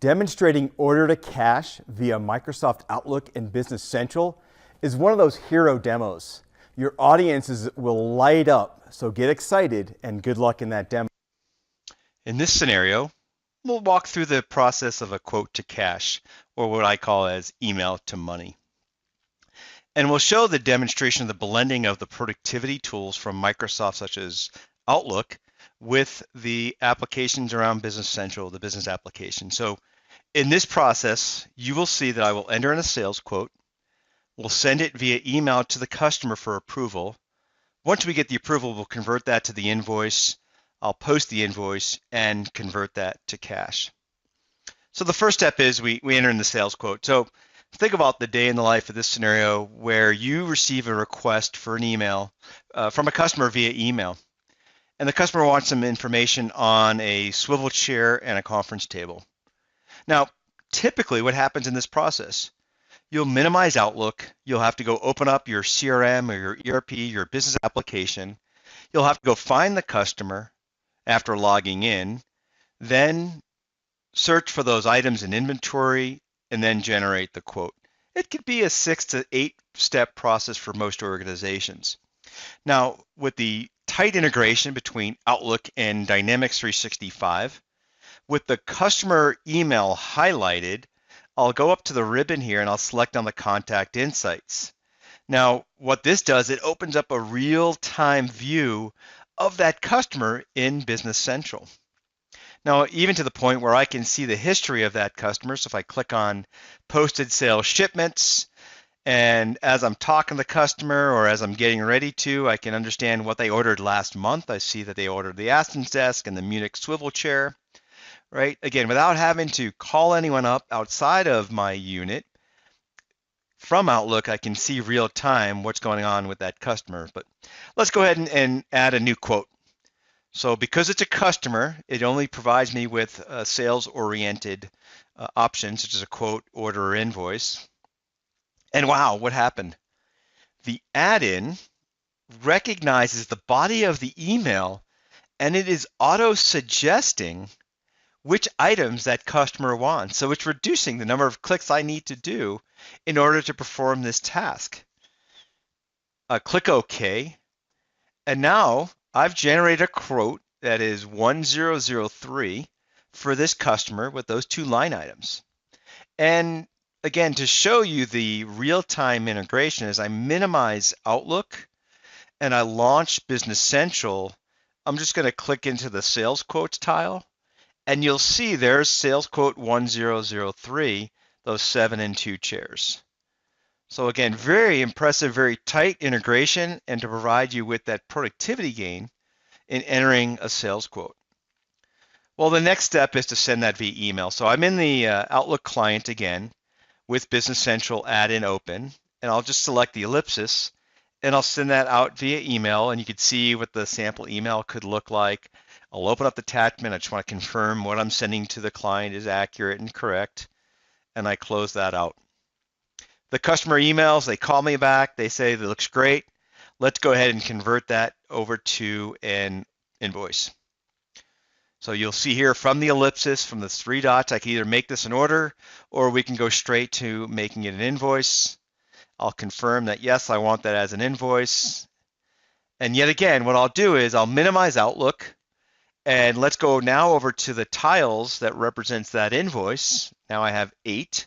Demonstrating order to cash via Microsoft Outlook and Business Central is one of those hero demos. Your audiences will light up, so get excited and good luck in that demo. In this scenario, we'll walk through the process of a quote to cash, or what I call as email to money. And we'll show the demonstration of the blending of the productivity tools from Microsoft, such as Outlook, with the applications around Business Central, the business application. So in this process, you will see that I will enter in a sales quote. We'll send it via email to the customer for approval. Once we get the approval, we'll convert that to the invoice. I'll post the invoice and convert that to cash. So the first step is we enter in the sales quote. So think about the day in the life of this scenario where you receive a request for an email from a customer via email. And the customer wants some information on a swivel chair and a conference table. Now, typically what happens in this process, you'll minimize Outlook. You'll have to go open up your CRM or your ERP, your business application. You'll have to go find the customer after logging in, then search for those items in inventory, and then generate the quote. It could be a 6 to 8 step process for most organizations. Now, with the tight integration between Outlook and Dynamics 365, with the customer email highlighted, I'll go up to the ribbon here and I'll select on the contact insights. Now, what this does, it opens up a real-time view of that customer in Business Central. Now, even to the point where I can see the history of that customer. So if I click on posted sales shipments, and as I'm talking to the customer or as I'm getting ready to, I can understand what they ordered last month. I see that they ordered the Aston's desk and the Munich swivel chair, right? Again, without having to call anyone up outside of my unit, from Outlook, I can see real time what's going on with that customer. But let's go ahead and add a new quote. So because it's a customer, it only provides me with sales-oriented options, such as a quote, order, or invoice. And wow, what happened? The add-in recognizes the body of the email, and it is auto-suggesting which items that customer wants. So it's reducing the number of clicks I need to do in order to perform this task. Click OK, and now I've generated a quote that is 1003 for this customer with those 2 line items. And again, to show you the real-time integration, as I minimize Outlook and I launch Business Central, I'm just going to click into the sales quotes tile, and you'll see there's sales quote 1003, those 7 and 2 chairs. So again, very impressive, very tight integration, and to provide you with that productivity gain in entering a sales quote. Well, the next step is to send that via email. So I'm in the Outlook client again with Business Central add-in open, and I'll just select the ellipsis, and I'll send that out via email, and you can see what the sample email could look like. I'll open up the attachment. I just want to confirm what I'm sending to the client is accurate and correct, and I close that out. The customer emails, they call me back, they say that looks great. Let's go ahead and convert that over to an invoice. So you'll see here from the ellipsis, from the 3 dots, I can either make this an order or we can go straight to making it an invoice. I'll confirm that yes, I want that as an invoice. And yet again, what I'll do is I'll minimize Outlook, and let's go now over to the tiles that represents that invoice. Now I have 8.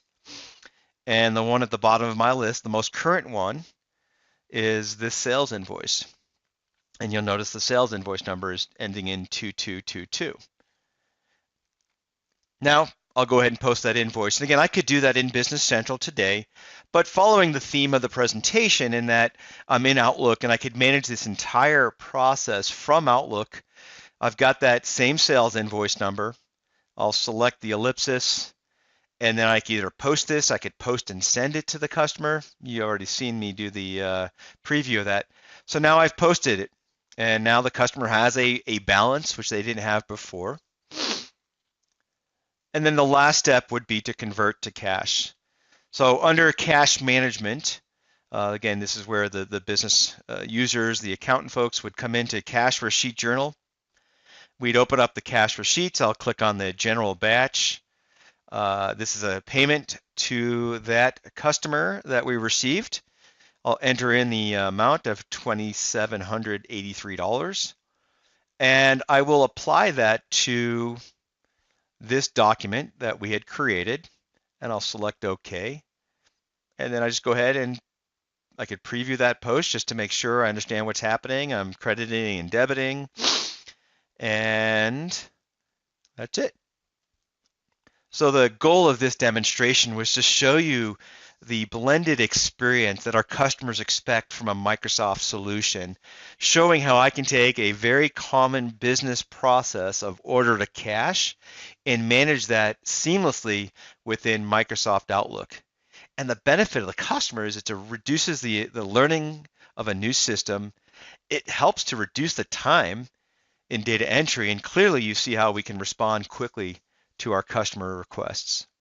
And the one at the bottom of my list, the most current one, is this sales invoice. And you'll notice the sales invoice number is ending in 2222. Now, I'll go ahead and post that invoice. And again, I could do that in Business Central today, but following the theme of the presentation in that I'm in Outlook and I could manage this entire process from Outlook, I've got that same sales invoice number. I'll select the ellipsis, and then I can either post this, I could post and send it to the customer. You already seen me do the preview of that. So now I've posted it, and now the customer has a balance, which they didn't have before. And then the last step would be to convert to cash. So under cash management, again, this is where the business users, the accountant folks would come into cash receipt journal. We'd open up the cash receipts. I'll click on the general batch. This is a payment to that customer that we received. I'll enter in the amount of $2,783, and I will apply that to this document that we had created, and I'll select OK. And then I just go ahead and I could preview that post just to make sure I understand what's happening. I'm crediting and debiting, and that's it. So the goal of this demonstration was to show you the blended experience that our customers expect from a Microsoft solution, showing how I can take a very common business process of order to cash and manage that seamlessly within Microsoft Outlook. And the benefit of the customer is it reduces the learning of a new system. It helps to reduce the time in data entry, and clearly you see how we can respond quickly to our customer requests.